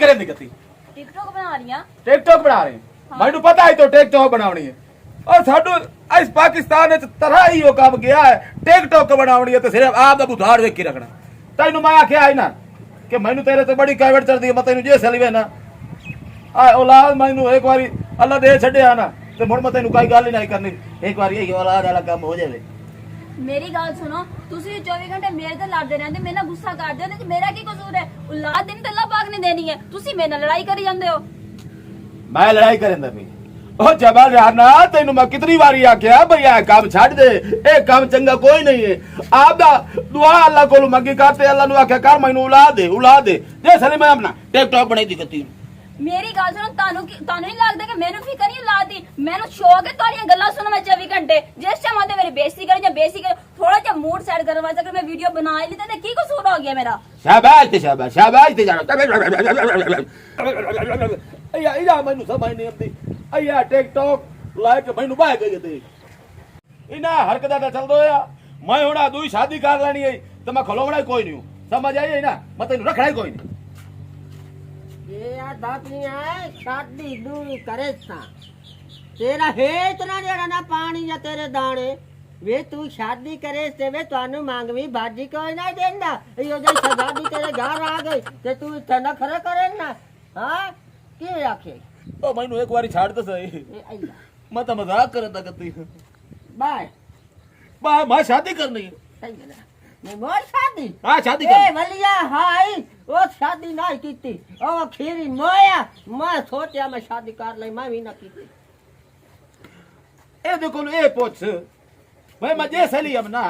करें दी गति टिकटॉक बना रही हैं टिकटॉक बना रहे हैं मैनू पता है तो टिकटॉक बनावनी है और साडू इस पाकिस्तान में तरह ही वो काम गया है टिकटॉक बनावनी है तो सिर्फ आप दा बुधार वेख के रखना तैनू मैं आख्या है ना कि मैनू तेरे ते बड़ी कैवट चढ़दी है मैं तैनू जे सलीवे ना आ औलाद मैनू एक बारी अल्लाह दे छड्या ना ते मुड़ मैं तैनू कोई गल ही नहीं करनी एक बारी यही औलाद वाला काम हो जावे मेरी गल सुनो तुसी 24 घंटे मेरे ते लड़दे रहंदे मेरे नाल गुस्सा करदे हो ते मेरा की कसूर है औलाद देनी ते अल्लाह पाक ने देनी है तुसी मेरे नाल लड़ाई करी जांदे हो मैं लड़ाई करेंदा भी ओ जबल राना तेनू मैं कितनी बारी आख्या भई आ काम छड़ दे ए काम चंगा कोई नहीं है आप दा दुआ अल्लाह कोल मंगी करते अल्लाह नु आख्या कर मैनू औलाद दे जे सली मैं अपना टिकटॉक बनाई दी गती मेरी गल सुनो तानू नहीं लगदा कि मैनू फिकर नहीं औलाद दी मैनू शौक है तोरियां गल्लां सुनो मैं 24 घंटे जिस टाइम आते मेरी बेइज्जती करे या बेइज्जती करे थोड़ा जा मूड सेट करवा सके मैं वीडियो बना ही ली ते की कसूर हो गया मेरा शाबाश ते जानो अया मैनू समझ नहीं आती अया टिकटॉक लाइक मैनू बाय गई ते इना हरकत दा चल दो या मैं हुणा दूई शादी कर लेनी है तो मैं खलोवना कोई नहीं समझ आई ना मैं तेनू रखना ही कोई नहीं ये यार दादी है शादी दूर करे सा तेरा हेत ना जेड़ा ना पानी या तेरे दाने वे तू शादी करे से वे तानू मांगवी भाजी कोई ना देंदा यो जे शादी तेरे घर आ गई ते तू इथे न खरे करे ना हां के आखे ओ मैनू एक बारी छाड़ दे सही मैं तो मजाक करता करती बाय बाय मैं शादी करनी है सही है मैं मोर शादी हां शादी ए कर वलिया हाय वो शादी नहीं कीती ओ खीरी मोया मैं सोचा मैं शादी कर ले मैं भी ना कीती ए देखो ए पूछ भाई मैं जे सली अब ना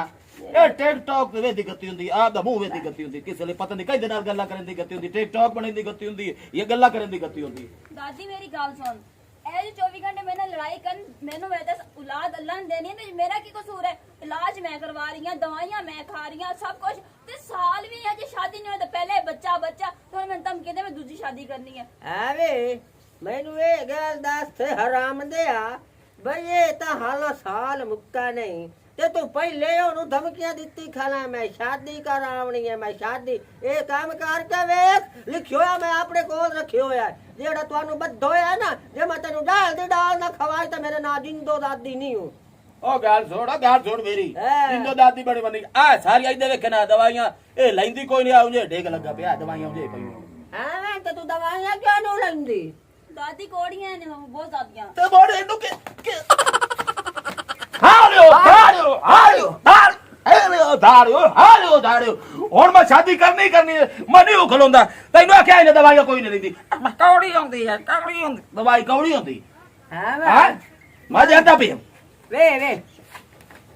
ए टिकटॉक वे दी गति हुंदी आप दा मुंह वे दी गति हुंदी किस लिए पता नहीं कई दिन गल्ला करन दी गति हुंदी टिकटॉक बने दी गति हुंदी ये गल्ला करन दी गति हुंदी दादी मेरी गल सुन ए जो 24 घंटे मेरे नाल लड़ाई कर मैनू वैसे औलाद अल्लाह ने देनी है ते मेरा की कसूर है इलाज मैं करवा रही हूं दवाइयां मैं खा रही हूं सब कुछ ते साल भी अजे शादी नहीं होई तो पहले बच्चा तो मैं तम कहंदे मैं दूसरी शादी करनी है आवे मैनू ये गल दस थे हराम दिया भाई ये तो हाल साल मुक्का नहीं ते तू पहले ओनू धमकियां दित्ती खाना मैं शादी करावनी है मैं शादी ए काम करके वेख लिखियो है मैं अपने कोल रखियो है जेड़ा तुहानू बद्दो है ना जे मैं तेनू डाल ना खवाई तो मेरे ना जिंदो दादी नहीं हूं ओ गाल छोड़ मेरी जिंदो दादी बड़ी बनी आ सारी आई दे वेख ना दवाइयां ए लैंदी कोई नहीं आ मुझे ढेक लगा पिया दवाइयां मुझे पई हां तो तू दवाइयां क्यों नो लैंदी दादी कोड़ियां ने बहुत ज्यादा ते बोड़े नु के ਹੁਣ ਮੈਂ ਸ਼ਾਦੀ ਕਰਨੀ ਹੈ ਮੈਂ ਨਹੀਂ ਉਖਲੋਂਦਾ ਤੈਨੂੰ ਆਖਿਆ ਇਹਨੇ ਦਵਾਈਆਂ ਕੋਈ ਨਹੀਂ ਲੈਂਦੀ ਕੌੜੀ ਹੁੰਦੀ ਹੈ ਦਵਾਈ ਕੌੜੀ ਹੁੰਦੀ हां ਮੈਂ ਜਾਂਦਾ ਪਿਆ वे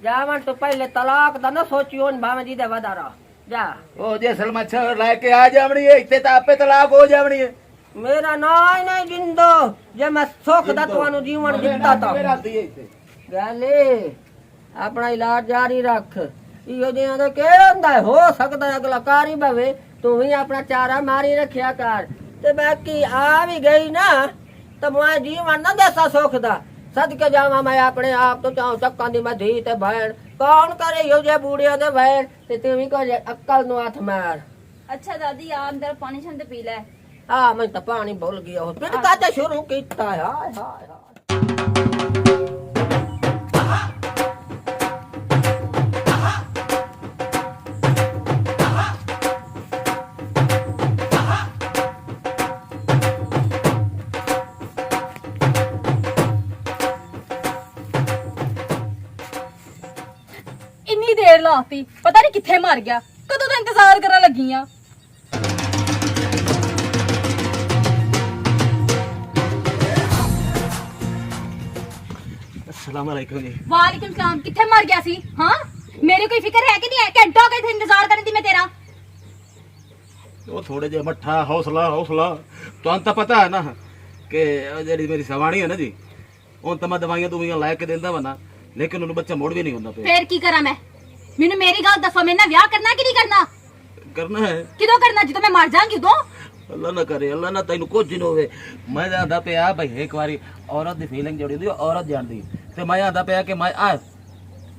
जावन तो पहले तलाक दा ना सोचियो भावे जी दे वदारा जा ओ जे सलमा छड़ लेके आ जावणी है इते तो आपे तलाक हो जावणी है मेरा नाय नहीं जिंदो जे मैं सुख दा तुहानू जीवन दिता ता मेरा दिए इते गाले अपना इलाज जारी रख इहो जियां दे के हुंदा हो सकदा अगला कारी बवे तू ही अपना चारा मारी रखिया कर ते बाकी आ भी गई ना तो मैं जीवन ना देसा सुख दा सदके जावा मैं अपने आप तो चाहूं चक्कां दी मैं धी ते बहन कौन करे यो जे बूढ़िया दे बहन ते तू भी को अक्ल नु हाथ मार अच्छा दादी आ अंदर पानी छंद पी ले हां मैं तो पानी भूल गया हो फिर काते शुरू कीता है हाय हाय इन्नी देर लाती पता नहीं किथे मर गया कदों दा इंतजार करन लगी आ अस्सलाम वालेकुम जी वालेकुम सलाम किथे मर गया सी हां मेरे कोई फिक्र है कि नहीं है घंटा हो गया थे इंतजार करन दी मैं तेरा वो थोड़े जे मट्ठा हौसला तो अंत पता है ना कि जेडी मेरी सवाणी है ना जी उन तो मैं दवाइयां ला के देंदा वना लेकिन उन्हें बच्चा मोड़ भी नहीं होता फिर की करा मैं मैनू मेरी गल दसो मैंने ब्याह करना कि नहीं करना है किदों करना जो मैं मर जाऊंगी उदों अल्लाह ना करे अल्लाह ना तेन कुछ नहीं होवे मैं आंदा पिया भाई एक बारी औरत दी फीलिंग जोड़ी हुंदी औरत जानदी ते मैं आंदा पिया कि मैं आ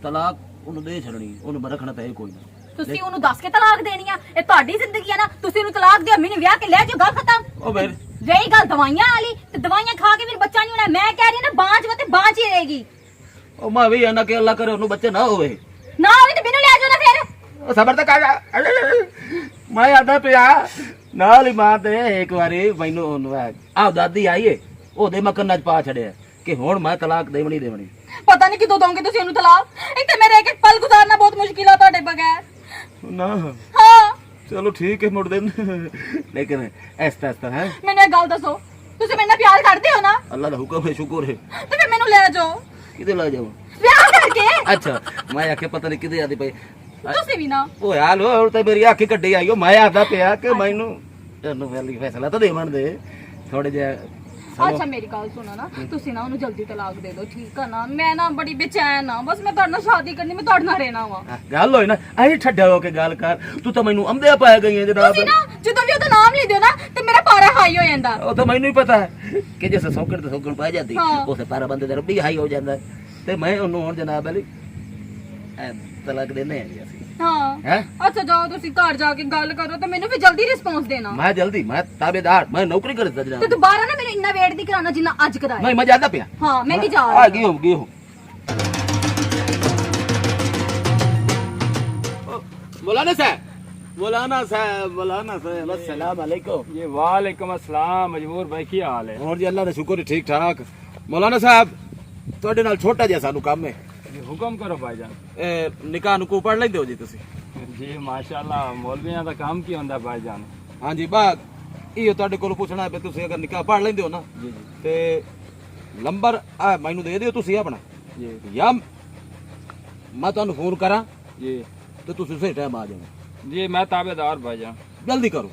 तलाक उन्हें दे छड़नी उन्हें रखना तो है कोई ना ਤੁਸੀਂ ਉਹਨੂੰ ਦੱਸ ਕੇ ਤਲਾਕ ਦੇਣੀ ਆ? ਇਹ ਤੁਹਾਡੀ ਜ਼ਿੰਦਗੀ ਆ ਨਾ, ਤੁਸੀਂ ਉਹਨੂੰ ਤਲਾਕ ਦਿਓ, ਮੈਨੂੰ ਵਿਆਹ ਕੇ ਲੈ ਜਾਓ, ਗੱਲ ਖਤਮ। ਉਹ ਮੇਰੀ ਰਹੀ ਗੱਲ ਦਵਾਈਆਂ ਵਾਲੀ, ਤੇ ਦਵਾਈਆਂ ਖਾ ਕੇ ਫਿਰ ਬੱਚਾ ਨਹੀਂ ਹੋਣਾ। ਮੈਂ ਕਹਿ ਰਹੀ ਹਾਂ ਨਾ, ਬਾਂਝ ਵਾ ਤੇ ਬਾਂਝ ਹੀ ਰਹੇਗੀ। ਉਹ ਮੈਂ ਵੀ ਇਹਨਾਂ ਕਿ ਅੱਲਾ ਕਰੇ ਉਹਨੂੰ ਬੱਚੇ ਨਾ ਹੋਵੇ। ਨਾ ਹੋਵੇ ਤੇ ਮੈਨੂੰ ਲੈ ਜਾਓ ਨਾ ਫਿਰ। ਉਹ ਸਬਰ ਤਾਂ ਕਰ। ਮੈਂ ਆਦਾ ਪਿਆ ਨਾਲ ਹੀ ਮਾਂ ਤੇ ਇੱਕ ਵਾਰੀ ਮੈਨੂੰ ਉਹਨੂੰ ਆਹ ਦਾਦੀ ਆਈਏ ਉਹਦੇ ਮੈਂ ਕੰਨਾਂ 'ਚ ਪਾ ਛੜਿਆ ਕਿ ਹੁਣ ਮੈਂ ਤਲਾਕ ਦੇਵਣੀ ਦੇਵਣੀ। ਪਤਾ ਨਹੀਂ ਕਿਦੋਂ ਦੋਗੇ ਤੁਸੀਂ ਉਹਨੂੰ ਤਲਾਕ। ਇੱਥੇ ਮੇਰੇ ਇੱਕ ਇੱਕ ਪਲ ਗੁਜ਼ਾਰਨਾ ਬਹੁਤ ਮੁਸ਼ਕਿਲ ਆ ਤੁਹਾਡੇ ਬਗੈਰ। ਨਾ ਹਾਂ ਚਲੋ ਠੀਕ ਹੈ ਮੁੜ ਦੇ ਲੇਕਿਨ ਐਸਤਾ ਹੈ। ਮੈਨੂੰ ਇੱਕ ਗੱਲ ਦੱਸੋ, ਤੁਸੀਂ ਮੇਰੇ ਨਾਲ ਪਿਆਰ ਕਰਦੇ ਹੋ ਨਾ? ਅੱਲਾ ਦਾ ਹੁਕਮ ਹੈ, ਸ਼ੁਕਰ ਹੈ। ਤੇ ਫਿਰ ਮੈਨੂੰ ਲੈ ਜਾਓ। ਕਿਤੇ ਲੈ ਜਾਵਾਂ? ਵਿਆਹ ਕਰਕੇ। ਅੱਛਾ ਮੈਂ ਆਖਿਆ ਪਤਾ ਨਹੀਂ ਕਿਤੇ ਆਦੀ ਪਈ। ਤੁਸੀਂ ਵੀ ਨਾ ਉਹ ਹਾਲ ਹੁਣ ਤਾਂ ਮੇਰੀ ਅੱਖ ਕੱਢੀ ਆਈ। ਮੈਂ ਆਦਾ ਪਿਆ ਕਿ ਮੈਨੂੰ ਤੈਨੂੰ ਵੈਲੀ ਫੈਸਲਾ ਤਾਂ ਦੇਵਣ ਦੇ ਥੋੜੇ ਜਿਹਾ। ਅੱਛਾ ਮੇਰੀ ਗੱਲ ਸੁਣੋ ਨਾ, ਤੁਸੀਂ ਨਾ ਉਹਨੂੰ ਜਲਦੀ ਤਲਾਕ ਦੇ ਦਿਓ, ਠੀਕ ਆ ਨਾ? ਮੈਂ ਨਾ ਬੜੀ ਬੇਚੈਨ ਆ, ਬਸ ਮੈਂ ਤੁਹਾਡੇ ਨਾਲ ਸ਼ਾਦੀ ਕਰਨੀ, ਮੈਂ ਤੁਹਾਡੇ ਨਾਲ ਰਹਿਣਾ ਵਾ। ਗੱਲ ਹੋਈ ਨਾ ਐਂ ਠੱਡਾ ਹੋ ਕੇ ਗੱਲ ਕਰ। ਤੂੰ ਤਾਂ ਮੈਨੂੰ ਅੰਧਿਆ ਪਾਇਆ ਗਈ ਹੈ ਜਨਾਬ। ਤੁਸੀਂ ਨਾ ਜਦੋਂ ਵੀ ਉਹਦਾ ਨਾਮ ਲੈ ਦਿਓ ਨਾ ਤੇ ਮੇਰਾ ਪਾਰਾ ਹਾਈ ਹੋ ਜਾਂਦਾ। ਉਹ ਤਾਂ ਮੈਨੂੰ ਹੀ ਪਤਾ ਹੈ ਕਿ ਜੇ ਸੌਕਣ ਤੇ ਸੌਕਣ ਪੈ ਜਾਂਦੀ ਹਾਂ। ਉਸੇ ਪਾਰਾ ਬੰਦੇ ਦਾ ਰੱਬੀ ਹਾਈ ਹੋ ਜਾਂਦਾ ਤੇ ਮੈਂ ਉਹਨੂੰ ਹੁਣ ਜਨਾਬ ਅਲੀ ਤਲਾਕ ਦੇਣੇ ਆ ਜੀ ਅਸੀਂ। ਹਾਂ ਹੈ ਅੱਛਾ ਜਾਓ, ਤੁਸੀਂ ਘਰ ਜਾ ਕੇ ਗੱਲ ਕਰੋ ਤੇ ਮੈਨੂੰ ਵੀ ਜਲਦੀ ਰਿਸਪੌਂਸ ਦੇਣਾ। ਮੈਂ ਜਲਦੀ ਮੈਂ ਤਾਬੇਦਾਰ ਮੈਂ ਨੌਕਰੀ ਕਰਦਾ ਤੇ ਜਨਾਬ। ਦੁਬਾਰਾ ਨਾ ਮੈਨੂੰ ਇੰਨਾ ਵੇਟ ਨਹੀਂ ਕਰਾਉਣਾ ਜਿੰਨਾ ਅੱਜ ਕਰਾਇਆ। ਨਹੀਂ ਮੈਂ ਜਾਂਦਾ ਪਿਆ। ਹਾਂ ਮੈਂ ਵੀ ਜਾ ਆ ਰਹੀ ਗਈ ਹੋ मौलाना साहब अस्सलाम वालेकुम। जी वालेकुम अस्सलाम। मजबूर भाई की हाल है? और जी अल्लाह दा शुक्र है ठीक ठाक। मौलाना साहब ਤੁਹਾਡੇ ਨਾਲ ਛੋਟਾ ਜਿਹਾ ਸਾਨੂੰ ਕੰਮ ਹੈ। जी हुक्म करो भाईजान। ਨਿਕਾਹ ਨੂੰ ਕੋ ਪੜ ਲੈਂਦੇ ਹੋ ਜੀ ਤੁਸੀਂ? जी माशाल्लाह मौलवियां दा काम की होंदा भाईजान। ਹਾਂਜੀ ਬਾਗ ਇਹ ਤੁਹਾਡੇ ਕੋਲ ਪੁੱਛਣਾ ਹੈ ਤੁਸੀਂ ਅਗਰ ਨਿਕਾਹ ਪੜ ਲੈਂਦੇ ਹੋ ਨਾ जी जी ਤੇ ਨੰਬਰ ਆ ਮੈਨੂੰ ਦੇ ਦਿਓ ਤੁਸੀਂ ਆਪਣਾ जी ਜਾਂ ਮੈਂ ਤੁਹਾਨੂੰ ਫੋਨ ਕਰਾਂ जी ਤੇ ਤੁਸੀਂ ਉਸੇ ਟਾਈਮ ਆ ਜਾਣਾ। जी मैं ताबेदार भाईजान। जल्दी करो।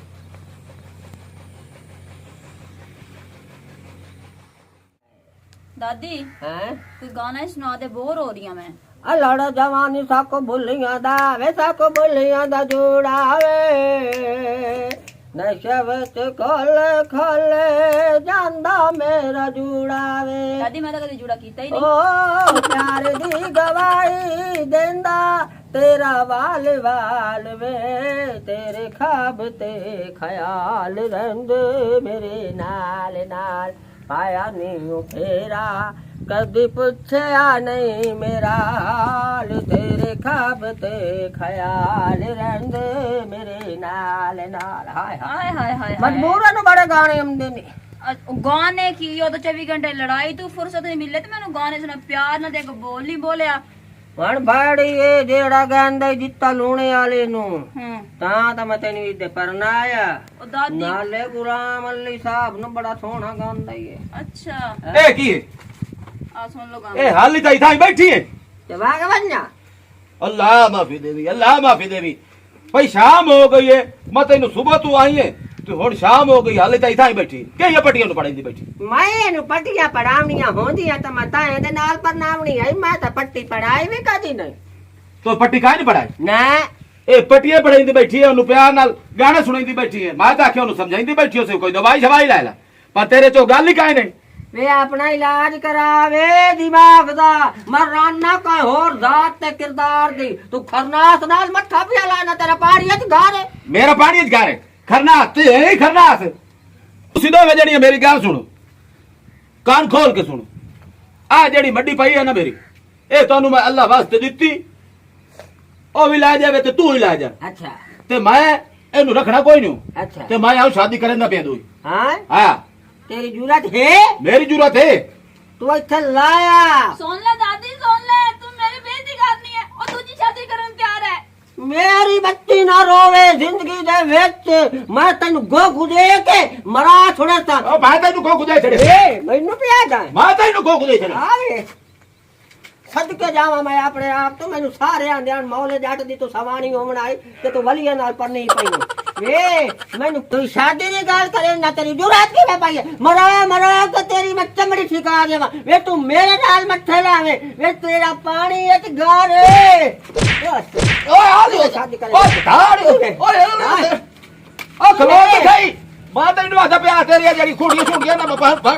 दादी हैं कोई गाना ही सुना दे, बोर हो रही हूं मैं। ਲੜ ਜਵਾਨੀ ਸਾਕੋ ਭੁੱਲੀਆਂ ਦਾ ਵੇ ਸਾਕੋ ਭੁੱਲੀਆਂ ਦਾ ਜੋੜਾਵੇ ਨਸ਼ੇ ਵਿੱਚ ਖੋਲ ਖੋਲ ਜਾਂਦਾ ਮੇਰਾ ਜੂੜਾਵੇ दादी मैं तो कभी जुड़ा कीता ही नहीं। ਓ ਪਿਆਰ ਦੀ ਗਵਾਹੀ ਦਿੰਦਾ ਤੇਰਾ ਵਾਲ ਵਾਲ ਵੇ ਤੇਰੇ ਖਾਬ ਤੇ ਖਿਆਲ ਰਹਿੰਦੇ ਮੇਰੇ ਨਾਲ ਨਾਲ ਪਾਇਆ ਨੀ ਫੇਰਾ ਕਦੀ ਪੁੱਛਿਆ ਨਹੀਂ ਮੇਰਾ ਹਾਲ ਤੇਰੇ ਖਾਬ ਤੇ ਖਿਆਲ ਰਹਿੰਦੇ ਮੇਰੇ ਨਾਲ ਨਾਲ ਹਾਏ ਹਾਏ हाय हाय हाय ਮਜਬੂਰਾਂ ਨੂੰ ਬੜੇ ਗਾਣੇ ਆਉਂਦੇ ਨੇ गाने की ਉਹ ਤਾਂ 24 ਘੰਟੇ ਲੜਾਈ ਤੂੰ ਫੁਰਸਤ ਨਹੀਂ ਮਿਲੇ ਤੇ ਮੈਨੂੰ ਗਾਣੇ ਸੁਣਾ। ਪਿਆਰ ਨਾਲ ਦੇਖ ਬੋਲ ਨਹੀਂ ਬੋਲਿਆ। ਹੁਣ ਬਾੜੀ ਇਹ ਜਿਹੜਾ ਗਾਂਦਾ ਜਿੱਤਾ ਲੂਣੇ ਵਾਲੇ ਨੂੰ ਤਾਂ ਮੈਂ ਤੈਨੂੰ ਇਹਦੇ ਪਰਨਾ ਆਇਆ। ਉਹ ਦਾਦੀ ਨਾਲੇ ਗੁਲਾਮ ਅਲੀ ਸਾਹਿਬ ਨੂੰ ਬੜਾ ਸੋਹਣਾ ਗਾਉਂਦਾ ਈ ਹੈ। ਅੱਛਾ ਇਹ ਕੀ ਹੈ? ਆ ਸੁਣ ਲੋ ਗਾਣਾ। ਇਹ ਹਾਲ ਹੀ ਤਾਂ ਇੱਥੇ ਹੀ ਬੈਠੀ ਹੈ। ਤੇ ਵਾਗ ਵੰਨਾ अल्लाह माफी देवी अल्लाह माफी देवी। भाई शाम हो गई है मैं तेन सुबह तू आई है तो हुण शाम हो गई हाले तो इतना ही बैठी कि ये पट्टियां पढ़ाई बैठी। ਮੈਂ ਇਹਨੂੰ ਪੱਟੀਆਂ ਪੜਾਉਣੀਆਂ ਹੁੰਦੀਆਂ ਤਾਂ ਮੈਂ ਤਾਂ ਇਹਦੇ ਨਾਲ ਪੜਨਾਵਣੀ ਆਈ। ਮੈਂ ਤਾਂ ਪੱਟੀ ਪੜਾਈ ਵੀ ਕਦੀ ਨਹੀਂ। तो पट्टी काहे नहीं पढ़ाई? ਨਾ ए पट्टियां पढ़ाई बैठी है उन्हें प्यार नाल गाना सुनाई बैठी है। मैं तो आख्या उन्हें समझाई बैठी उसे कोई दवाई शवाई लै ला पर तेरे चो गल ही काहे नहीं। ਵੇ ਆਪਣਾ ਇਲਾਜ ਕਰਾਵੇ ਦਿਮਾਗ ਦਾ ਮਰਾਨਾ ਕੋਈ ਹੋਰ ਜ਼ਾਤ ਤੇ ਕਿਰਦਾਰ ਦੀ। ਤੂੰ ਖਰਨਾਸ ਨਾਲ ਮੱਥਾ ਪਿਆ ਲਾਣਾ ਤੇਰਾ ਪਾੜੀਆਂ ਚ ਘਾਰੇ मेरा पानी च गारे खरनास ते यही खरनास सीधो वे जड़ी मेरी गल सुनो कान खोल के सुनो। आ जड़ी मड्डी पई है ना मेरी ए तन्नू मैं अल्लाह वास्ते दित्ती ओ भी ला जावे ते तू ही ला जा ਅੱਛਾ ते मैं एनू रखना कोई नहीं ਅੱਛਾ ते मैं आऊं शादी करन दा पे दूई। ਹਾਂ हां ਤੇਰੀ ਜੁਰਤ ਹੈ मेरी जरूरत है। ਤੂੰ ਇੱਥੇ ਲਾਇਆ ਸੁਣ ਲੈ ਦਾਦੀ ਸੁਣ ਲੈ, ਤੂੰ ਮੇਰੀ ਬੇਇੱਜ਼ਤੀ ਕਰਨੀ ਹੈ। ਉਹ ਦੂਜੀ ਸ਼ਾਦੀ ਕਰਨ ਤਿਆਰ ਹੈ। ਮੇਰੀ ਬੱਚੀ ਨਾ ਰੋਵੇ ਜ਼ਿੰਦਗੀ ਦੇ ਵਿੱਚ ਮੈਂ ਤੈਨੂੰ ਗੋਗੂ ਦੇ ਕੇ ਮਰਾ ਛੁੜਾ ਤਾ। ओ मैं तेनू को खुदे छड़े ਏ ਮੈਨੂੰ ਪਿਆ ਜਾ मैं तेनू को खुदे छड़े ਆਵੇ ਸਦਕੇ ਜਾਵਾਂ ਮੈਂ ਆਪਣੇ ਆਪ ਤੋਂ। ਮੈਨੂੰ ਸਾਰੇ ਆਂਦੇ ਹਨ ਮੌਲੇ ਜੱਟ ਦੀ ਤੂੰ ਸਵਾਣੀ ਹੋਵਣ ਆਈ ਤੇ ਤੂੰ ਵਲੀਆਂ ਨਾਲ ਪਰਨੀ ਪਈ। ਵੇ ਮੈਨੂੰ ਤੂੰ ਸ਼ਾਦੀ ਦੀ ਗੱਲ ਕਰੇ ਨਾ ਤੇਰੀ ਜੁਰਤ ਕਿਵੇਂ ਪਈ ਹੈ? ਮਰਾ ਕੇ ਤੇਰੀ ਮੈਂ ਚਮੜੀ ਠਿਕਾ ਦੇਵਾਂ। ਵੇ ਤੂੰ ਮੇਰੇ ਨਾਲ ਮੱਥੇ ਲਾਵੇਂ ਵੇ ਤੇਰਾ ਪਾਣੀ ਇੱਕ ਗਾਰੇ ओए आ दे शादी करे। ओए धाड़ ओए ओ खलो ते गई मैं तेनू आदा पे तेरी जड़ी खूड़ियां छुड़ियां ना मैं पर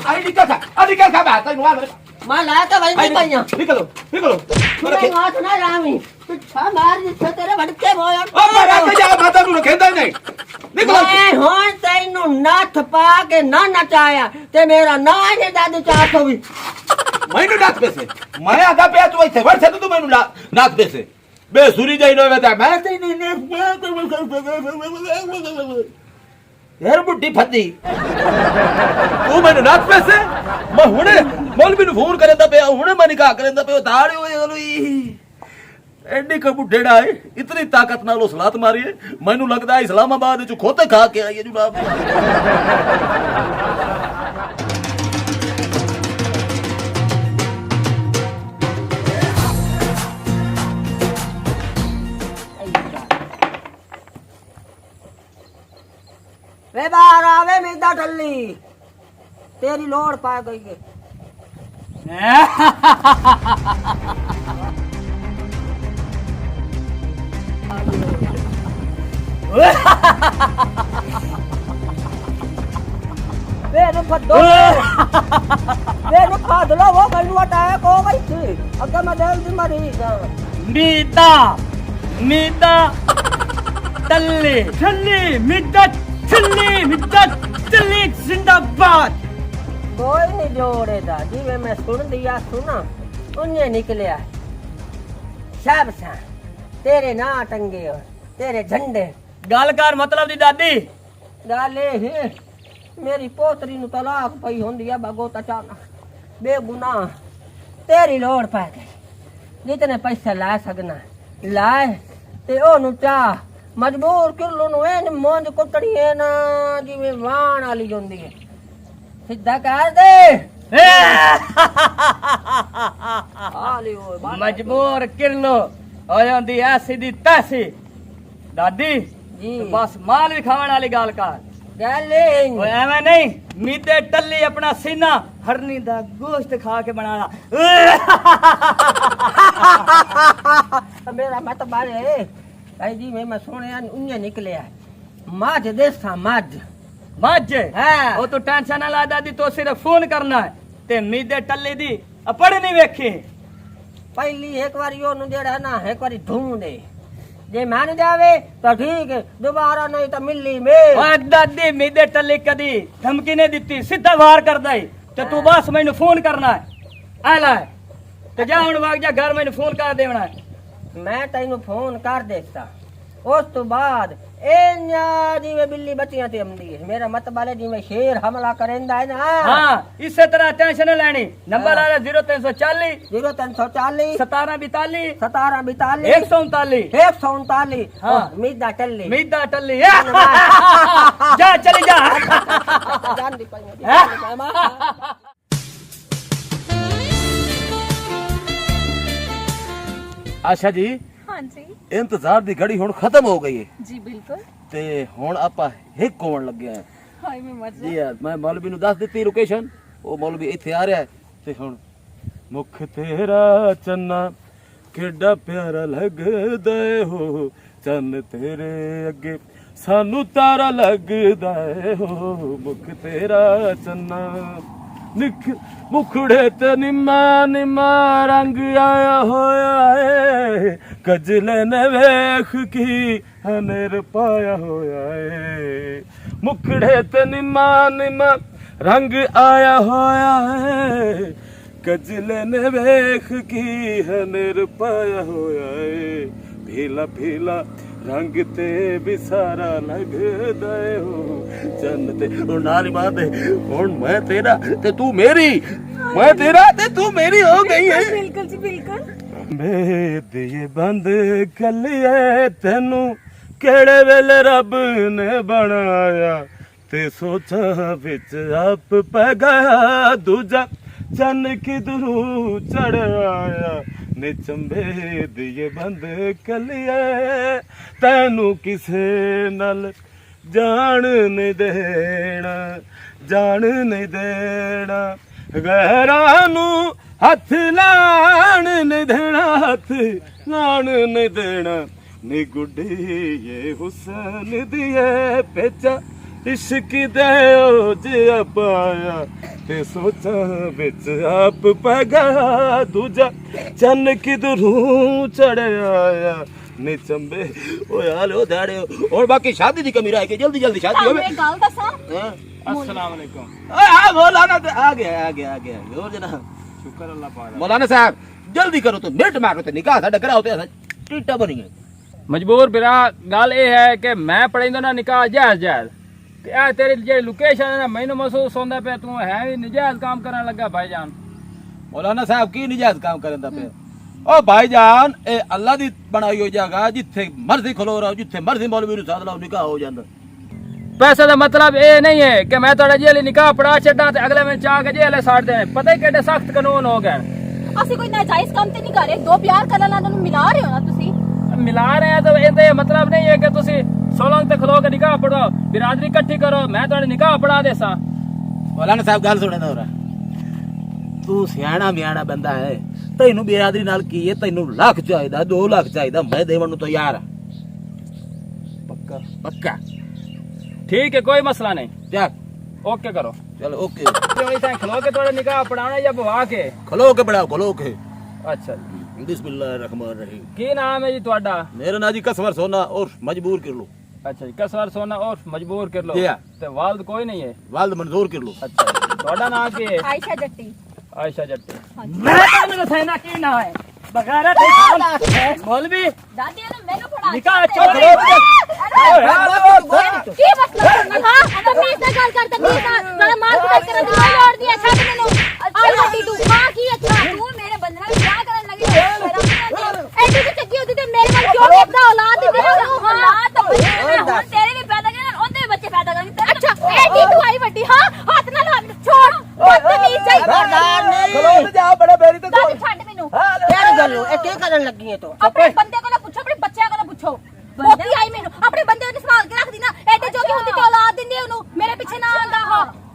आई निकल खा बात तेनू आ मैं ला के वहीं पईया निकलो निकलो मेरे हाथ ना रामी पिछा मार जिथे तेरे भड़के बोया ओ मारा के जा माता नु रखेंदा नहीं निकलो मैं हों तैनू नथ पा के ना नचाया ते मेरा ना जे दादी चाट होवी मैनू नाथ पैसे मैं आगा पे तू इथे वर्ष तू मैनू नाथ पैसे बे सुरी जाई नो वेता मैं तेनी यार बुड्ढी फद्दी तू मैनू नाथ पैसे मैं हुणे मौलवी नु फोन करदा पे हुणे मैं निकाह करदा पे दाड़ी होए गलोई एडी क बुड्ढेड़ा है इतनी ताकत नाल सलात मारी है मैनू लगदा है इस्लामाबाद विच खोते खा के आई है जनाब वे बाहर आवे मिर्दा टल्ली तेरी लोड़ पा गई है वे फदो वे फदलो वो मैनू हटाया को गई थी अगर मैं दिल दी मरी मीदा मीदा टल्ली टल्ली मीदा टल्ली जिंदाबाद कोई नहीं जोड़ेगा जिवे मैं सुन दिया सुना उन्हें निकलिया सब सा तेरे ना टंगे और तेरे झंडे गलकार मतलब दी दादी गाले है मेरी पोतरी नु तलाक पई होंदी है बगो तचाना बेगुनाह तेरी लोड़ पै गई जितने पैसे ला सकना लाए ते ओनु चाह मजबूर किलो नु एन मोंज कुटड़ी है ना जिवें वाण वाली जोंदी है सीधा कर दे आली ओए मजबूर किलो हो जांदी ऐसी दी तैसी दादी जी तो बस माल भी खावन वाली गल कर गाले ओए एवें नहीं मीदे टल्ली अपना सीना हरनी दा गोश्त खा के बनाना मेरा मत बारे भाई जी मैं सुने उन्हें निकले मज देसा मज मज हाँ। वो तो टेंशन ना ला दादी तो सिर्फ फोन करना है ते मीदे टल्ली दी अपड़ नहीं वेखी पहली एक बार यो नु जेड़ा ना एक बार ढूंढे जे मान जावे तो ठीक है दोबारा नहीं तो मिली में ओए दादी मीदे टल्ली कदी धमकी नहीं दिती सीधा वार कर दई ते तू बस मैनू फोन करना है आ ला ते जा हुन वाग जा घर मैनू फोन कर देवना है मैं तेन फोन कर देता उस तो बाद एन्या जिवें बिल्ली बच्चियां ते आंदी है मेरा मत बाले जिवें शेर हमला करेंदा है ना हां इसे तरह टेंशन नहीं लेनी नंबर आ 0340 0340 1742 1742 139 139 हाँ। मीदा टल्ली मीदा टल्ली जा चली जा जान दी पाई आशा जी हाँ जी इंतजार दी घड़ी हुन खत्म हो गई है जी बिल्कुल ते हुन आपा हिक होण लगे हैं हाय मैं मर जी यार मैं मौलवी नु दस दित्ती लोकेशन वो मौलवी इत्थे आ रहा है ते हुन मुख तेरा चन्ना केड़ा प्यारा लगदा हो चन्न तेरे अगे सानू तारा लगदा हो मुख तेरा चन्ना निख मुखड़े ते निम्मा निम्मा रंग आया होया है कजले ने वेख की हनेर पाया होया है मुखड़े ते निम्मा निम्मा रंग आया होया है कजले ने वेख की हनेर पाया होया है भीला भीला रंग ते भी सारा लगदा हो चन्न ते हुन नाल ही बात है हुन मैं तेरा ते तू मेरी मैं तेरा ते तू मेरी हो गई है बिल्कुल जी बिल्कुल बेद ये बंद कलिए तेनू केड़े वेले रब ने बनाया ते सोचा विच आप पै गया दूजा चन्न किधरू चढ़ आया ने चंबे दिए बंद कलिए तेनू किसे नल जान नहीं देना गैरानू हथ लान नहीं देना हथ लान नहीं देना नी गुड्डी ये हुसन दिए पेचा इश्क दे जिया पाया ते सोचा बिच आप पगा दूजा चन किधरों चढ़ आया नी चंबे ओ यार ओ दाड़े और बाकी शादी दी कमी रह गई जल्दी जल्दी शादी ਤੁਹਾਨੂੰ होवे एक गल दसा अस्सलाम वालेकुम। आ मौलाना आ गया और जनाब शुक्र अल्लाह पाक। मौलाना साहब जल्दी करो तो मिनट मारो तो निकाह साडा कराओ ते टीटा बनी गए मजबूर बिरा गल ये है कि मैं पढ़ेंदा ना निकाह जायज जायज ते आ तेरी जे लोकेशन है ना मैनू महसूस होंदा पे तू है भी नजायज काम करने लगा भाईजान। मौलाना साहब की निजायज काम करदा पे ओ भाईजान ए अल्लाह दी बनाई हो जगह जिथे मर्जी खलो रहो जिथे मर्जी मौलवी नु साध लाओ निकाह हो जांदा। पैसे का मतलब ये नहीं है कि मैं थोड़ा जेल निकाह पढ़ा छड़ा ते अगले में चाह के जेल साड़ देने पता ही केडे सख्त कानून हो गए। ਅਸੀਂ ਕੋਈ ਨਾਜਾਇਜ਼ ਕੰਮ ਤੇ ਨਹੀਂ ਕਰ ਰਹੇ ਦੋ ਪਿਆਰ ਕਰਨ ਵਾਲਿਆਂ ਨੂੰ ਮਿਲਾ ਰਹੇ ਹੋ ਨਾ ਤੁਸੀਂ मिला रहे हैं तो ये मतलब नहीं है कि तुसी सोलंग ते खलो के निकाह पढ़ो बिरादरी इकट्ठी करो मैं थोड़े निकाह पढ़ा दे सा। मौलाना साहब गल सुने ना होरा तू सियाना मियाना बंदा है तैनू बिरादरी नाल की है तैनू लाख चाहिदा 2 लाख चाहिदा मैं देवन नु तैयार हां पक्का पक्का ठीक है कोई मसला नहीं क्या ओके करो चलो ओके खलो के थोड़े निकाह पढ़ाना या बवा के खलो के बढ़ाओ खलो के अच्छा बिस्मिल्लाहिर्रहमानिर्रहीम की नाम है जी ਤੁਹਾਡਾ मेरा नाम जी कसवर सोना और मजबूर कर लो अच्छा जी कसवर सोना और मजबूर कर लो जी हाँ। ते वालिद कोई नहीं है वालद मंजूर कर लो अच्छा ਤੁਹਾਡਾ नाम की है ਆਇਸ਼ਾ ਜੱਟੀ आयशा जट्टी मैं तेनू दसैना की ना है बगैर मौलवी ਦਾਦੀ ਨੂੰ ਮੈਨੂੰ ਫੜਾ निकाह ਕੀ ਮਸਲਾ ਹਾਂ ਤਮੀਜ਼ ਨਾਲ ਗੱਲ ਕਰ ਤਮੀਜ਼ ਨਾਲ ਨਾਲੇ ਮਾਰ ਕੁਟਾਈ ਕਰਨ ਦੀ ਕੋਈ ਲੋੜ ਨਹੀਂ ਹੈ ਛੱਡ ਮੈਨੂੰ ਆ ਵੱਡੀ ਤੂੰ ਹਾਂ ਕੀ ਅੱਛਾ ਤੂੰ ਮੇਰੇ ਬੰਦੇ ਨਾਲ ਵਿਆਹ ਕਰਨ ਲੱਗੀ ਐਡੀ ਵੀ ਚੱਕੀ ਹੁੰਦੀ ਤੇ ਮੇਰੇ ਨਾਲ ਕਿਉਂ ਨਹੀਂ ਆਪਣਾ ਔਲਾਦ ਦਿੱਤੀ ਨਾ ਔਲਾਦ ਤਾਂ ਹੁਣ ਤੇਰੇ ਵੀ ਪੈਦਾ ਕਰਨ ਉਹਦੇ ਵੀ ਬੱਚੇ ਪੈਦਾ ਕਰਾਂਗੇ ਅੱਛਾ ਐਡੀ ਤੂੰ ਆਈ ਵੱਡੀ ਹਾਂ ਹੱਥ ਨਾਲ ਛੋੜ ਬਦਤਮੀਜ਼ ਜਾਈ खलो ते जा बड़े बेरी ते ਦਾਦੀ ਛੱਡ ਮੈਨੂੰ ਕਿਹੜੀ ਗੱਲ ਇਹ ਕੀ ਕਰਨ ਲੱਗੀ ਹੈ ਤੂੰ ਆਪਣੇ ਬੰਦੇ ਕੋਲੋਂ ਪੁੱਛੋ ਆਪਣੇ ਬੱਚਿਆਂ ਕੋਲੋਂ ਪੁੱਛੋ ਮੋਤੀ ਆਈ ਮੈਨੂੰ ਆਪਣੇ ਬੰਦੇ ਨੂੰ ਸੰਭਾਲ ਕੇ ਰੱਖਦੀ ਨਾ ਐਡੇ ਜੋਗੀ ਹੁੰਦੀ ਤੇ ਔਲਾਦ ਦਿੰਦੀ ਉਹਨੂੰ ਮੇਰੇ ਪਿੱਛੇ ਨਾ ਆਂਦਾ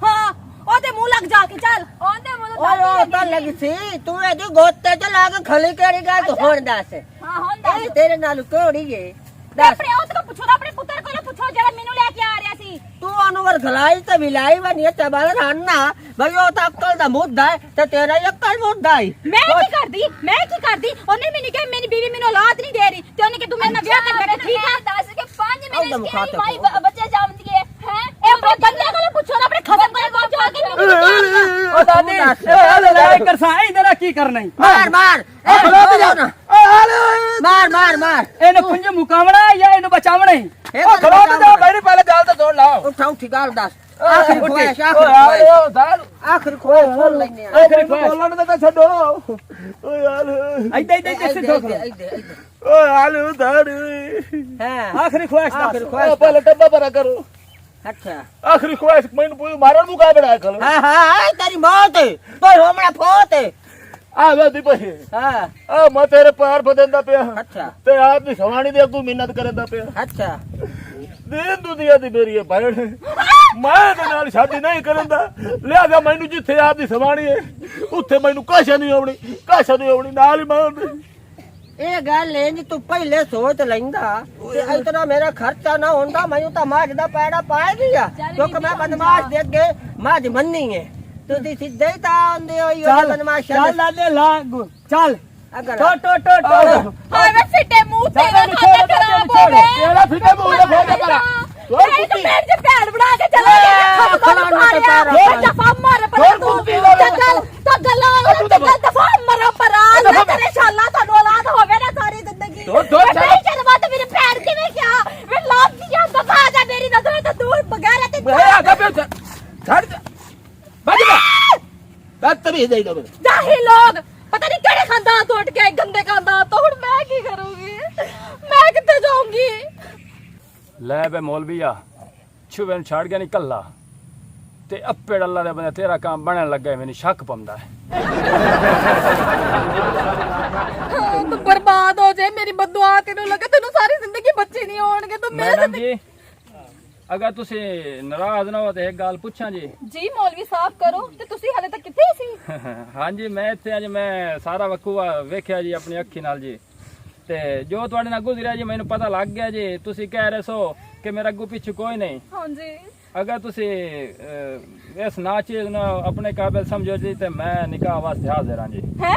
ਹਾਂ ਉਹਦੇ ਮੂੰਹ ਲੱਗ ਜਾ ਕੇ ਚੱਲ ਉਹਦੇ ਮੂੰਹ ਓਏ ਉਹ ਤਾਂ ਲੱਗੀ ਸੀ ਤੂੰ ਇਹਦੀ ਗੋਤੇ ਚ ਲਾ ਕੇ ਖਲੀ ਕਿਹੜੀ ਗੱਲ ਤੂੰ ਹੁਣ ਦੱਸ ਹਾਂ ਹੁਣ ਇਹ ਤੇਰੇ ਨਾਲ ਕੋੜੀ ਏ ਦੱਸ ਆਪਣੇ ਉਸ ਕੋਲ ਪੁੱਛੋ ਨਾ ਆਪਣੇ ਪੁੱਤਰ ਕੋਲੋਂ ਪੁੱਛੋ ਜਿਹੜਾ ਮੈਨੂੰ ਲੈ ਕੇ ਆ ਰਿਹਾ ਸੀ ਤੂੰ ਉਹਨੂੰ ਵਰ ਖਲਾਈ ਤੇ ਵਿਲਾਈ ਬਣੀ ਤੇ ਬਾਹਰ ਹੰਨਾ ਭਈ ਉਹ ਤਾਂ ਅਕਲ ਦਾ ਮੁੱਦਾ ਹੈ ਤੇ ਤੇਰਾ ਅਕਲ ਮੁੱਦਾ ਹੈ ਮੈਂ ਕੀ ਕਰਦੀ ਉਹਨੇ ਮੈਨੂੰ ਕਿਹਾ ਮੇਰੀ ਬੀਵੀ ਮੈਨੂੰ ਔਲਾਦ ਨਹੀਂ ਦੇ ਰਹੀ ਤੇ ਉਹਨੇ ਕਿ ਤੂੰ ਮੇਰੇ ਨਾਲ ਵਿਆਹ ਕਰ ਲੈ ਠੀਕ ਹੈ ਦੱਸ ਕੇ 5 ਮਹੀਨੇ ਦੀ ਮਾਈ ਬੱਚੇ ਜਾਵਦੀ ਹੈ ਇਹ ਆਪਣੇ ਬੰਦੇ ਕੋਲੋਂ ਪੁੱਛੋ ਨਾ ਆਪਣੇ ਖਸਮ ਕੋਲੋਂ ਪੁੱਛੋ ਕਿ ओ दादी लड़ाई कर सा इधर की करना ही ਮਾਰ ਮਾਰ ਇਹ ਖਲੋ ਤੇ ਜਾਓ ਨਾ ਮਾਰ ਮਾਰ ਮਾਰ एने कुंज मुकावना है या एने बचावना है ਇਹ खलो ते जा मेरी पहले गाल तो छोड़ लाओ ਉਠਾਉ ਠੀਕ ਗੱਲ ਦੱਸ ਆਖਰੀ ਖੁਆਇਸ਼ ओ दाल ਆਖਰੀ ਖੁਆਇਸ਼ ਸੁਣ ਲੈਨੇ ਆ आखिरी ख्वाहिश बोलने तो छड्डो ओ यार इधर इधर से ठोक ओ यार दाड़ ਹਾਂ आखिरी ख्वाहिश आखिरी दास। ख्वाहिश पहले डब्बा भरा करो ਅੱਛਾ आखिरी ख्वाहिश मैंने पूरी मारन नु का बड़ा कल ਹਾਂ ਹਾਂ ਤੇਰੀ ਮੌਤ ਹੈ ਕੋਈ ਹੋਮਣਾ ਫੋਤ ਹੈ आ दी पे ਹਾਂ आ मैं तेरे पैर बदंदा पे ਅੱਛਾ ते आप दी सवाणी दे अगू मिन्नत करदा पे ਅੱਛਾ दिन दुनिया दी मेरी है भैन मैं दे नाल शादी नहीं करंदा लिहाजा मैनू जिथे आप दी सवाणी है उत्थे मैनू काशा नहीं आवनी नाल ही मां ਇਹ ਗੱਲ ਹੈ ਜੀ ਤੂੰ ਪਹਿਲੇ ਸੋਚ ਲੈਂਦਾ ਤੇ ਇਤਨਾ ਮੇਰਾ ਖਰਚਾ ਨਾ ਹੁੰਦਾ ਮੈਨੂੰ ਤਾਂ ਮਾਝ ਦਾ ਪੈੜਾ ਪਾਏ ਗਿਆ ਕਿਉਂਕਿ ਮੈਂ ਬਦਮਾਸ਼ ਦੇ ਅੱਗੇ ਮਾਝ ਮੰਨੀ ਹੈ ਤੁਸੀਂ ਸਿੱਧੇ ਹੀ ਤਾਂ ਆਉਂਦੇ ਹੋ ਇਹ ਬਦਮਾਸ਼ चल लाले लागू चल ਅਗਰ टो टो टो टो ਹਾਏ ਵੇ ਫਿੱਟੇ ਮੂੰਹ ਤੇ ਨਾ ਖਾਤੇ ਖਰਾਬ ਹੋਵੇ तेरा फिटे मुंह दे फोड़ दे परा ਇਹ ਤਾਂ ਪੈਰ ਦੇ ਪੈਰ ਬਣਾ ਕੇ ਚਲਾ ਗਿਆ ਦਫਾ ਮਾਰ ਪਰ ਤੂੰ ਤਾਂ ਗੱਲਾਂ ਦਫਾ ਮਰ ਪਰ ਨਾ ਤੇਰੇ ਸ਼ਾਲਾ ਤੁਹਾਨੂੰ ਔਲਾਦ ਹੋਵੇ ਨਾ ਸਾਰੀ ਜ਼ਿੰਦਗੀ ਨਹੀਂ ਚਲਵਾ ਤੇ ਮੇਰੇ ਪੈਰ ਕਿਵੇਂ ਕਿਆ ਵੇ ਲਾਭ ਦੀਆਂ ਦਫਾ ਜਾ ਮੇਰੀ ਨਜ਼ਰ ਤੋਂ ਦੂਰ ਬਗੈਰ ਤੇ ए आगा पे छड़ बाजी बदतमीज नहीं लोग ਜਾਹੀ ਲੋग ਪਤਾ ਨਹੀਂ ਕਿਹੜੇ ਖਾਨਦਾਨ ਤੋਂ ਉੱਠ ਕੇ ਆਏ ਗੰਦੇ ਖਾਨਦਾਨ ਤੋਂ ਹੁਣ ਮੈਂ ਕੀ ਕਰੂੰਗੀ ਮੈਂ ਕਿੱਥੇ ਜਾਊਂਗੀ ਲੈ ਬੇ ਮੌਲਵੀਆ ਛੁਵੇਂ ਛੱਡ ਗਿਆ ਨਹੀਂ ਕੱਲਾ ਤੇ ਅੱਪੇ ਅੱਲਾ ਦੇ ਬੰਦੇ ਤੇਰਾ ਕੰਮ ਬਣਨ ਲੱਗਾ ਮੈਨੂੰ ਸ਼ੱਕ ਪੰਦਾ ਹੈ ਤੂੰ ਬਰਬਾਦ ਹੋ ਜਾਏ ਮੇਰੀ ਬਦਦੁਆ ਤੈਨੂੰ ਲੱਗੇ ਤੈਨੂੰ ਸਾਰੀ ਜ਼ਿੰਦਗੀ ਬੱਚੇ ਨਹੀਂ ਹੋਣਗੇ ਤੂੰ ਮੈਡਮ ਜੀ ਅਗਰ ਤੁਸੀਂ ਨਾਰਾਜ਼ ਨਾ ਹੋ ਤੇ ਇੱਕ ਗੱਲ ਪੁੱਛਾਂ ਜੀ ਜੀ ਮੌਲਵੀ ਸਾਹਿਬ ਕਰੋ ਤੇ ਤੁਸੀਂ ਹਲੇ ਤੱਕ ਕਿੱਥੇ ਸੀ ਹਾਂਜੀ ਮੈਂ ਇੱਥੇ ਅੱਜ ਮੈਂ ਸਾਰਾ ਵਕੂਆ ਵੇਖਿਆ ਜੀ ਆਪਣੀ ਅੱਖੀ ਨਾਲ ਜੀ ਤੇ ਜੋ ਤੁਹਾਡੇ ਨਾਲ ਗੁਜ਼ਰਿਆ ਜੀ ਮੈਨੂੰ ਪਤਾ ਲੱਗ ਗਿਆ ਜੀ ਤੁਸੀਂ ਕਹਿ ਰਹੇ ਸੋ ਕਿ ਮੇਰਾ ਅੱਗੂ ਪਿੱਛੇ ਕੋਈ ਨਹੀਂ ਹਾਂਜੀ ਅਗਰ ਤੁਸੀਂ ਇਸ ਨਾਚ ਨੂੰ ਆਪਣੇ ਕਾਬਿਲ ਸਮਝੋ ਜੀ ਤੇ ਮੈਂ ਨਿਕਾਹ ਵਾਸਤੇ ਹਾਜ਼ਰ ਹਾਂ ਜੀ। ਹੈ